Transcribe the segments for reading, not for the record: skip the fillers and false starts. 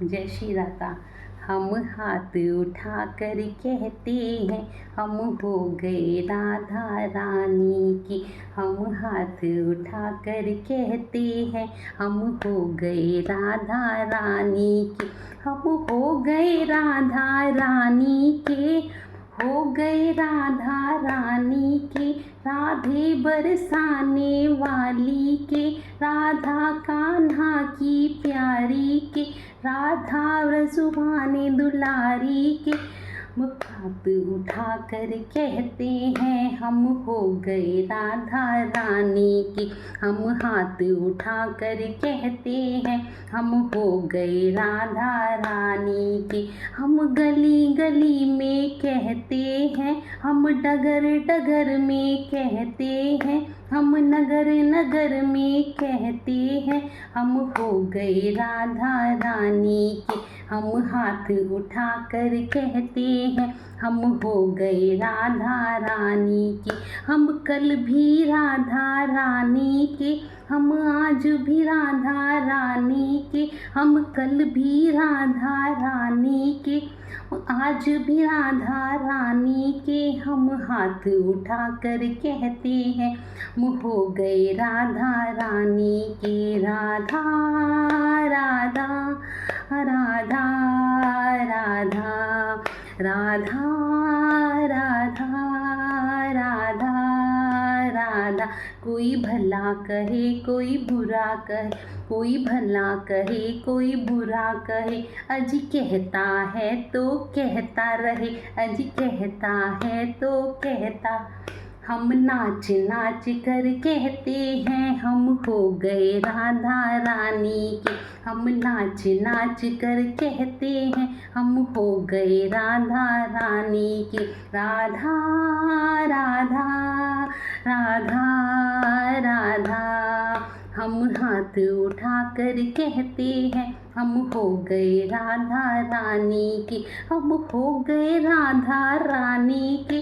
जय श्री राधा। हम हाथ उठा कर कहते हैं हम हो गए राधा रानी की। हम हाथ उठा कर कहते हैं हम हो गए राधा रानी की। हम हो गए राधा रानी के, हो गए राधा रानी के, राधे बरसाने वाली के, राधा कान्हा की प्यारी के, राधा रसुभाने दुलारी के। हाथ उठा कर कहते हैं हम हो गए राधा रानी की। हम हाथ उठा कर कहते हैं हम हो गए राधा रानी की। हम गली गली में कहते हैं, हम डगर डगर में कहते हैं, हम नगर नगर में कहते हैं हम हो गए राधा रानी की। हम हाथ उठा कर कहते हैं हम हो गए राधा रानी की। हम कल भी राधा रानी के, हम आज भी राधा रानी के, हम कल भी राधा रानी के, आज भी राधा रानी के। हम हाथ उठा कर कहते हैं हम हो गए राधा रानी के। राधा राधा राधा राधा राधा राधा राधा राधा। कोई भला कहे कोई बुरा कहे, कोई भला कहे कोई बुरा कहे, अजी कहता है तो कहता रहे, अजी कहता है तो कहता। हम नाच नाच कर कहते हैं हम हो गए राधा रानी के। हम नाच नाच कर कहते हैं हम हो गए राधा रानी के। राधा राधा राधा राधा। हम हाथ उठा कर कहते हैं हम हो गए राधा रानी की। हम हो गए राधा रानी के,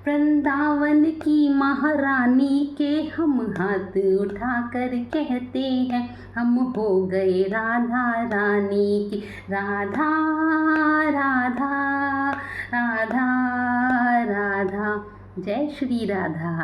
वृंदावन की महारानी के। हम हाथ उठा कर कहते हैं हम हो गए राधा रानी की। राधा राधा राधा राधा। जय श्री राधा।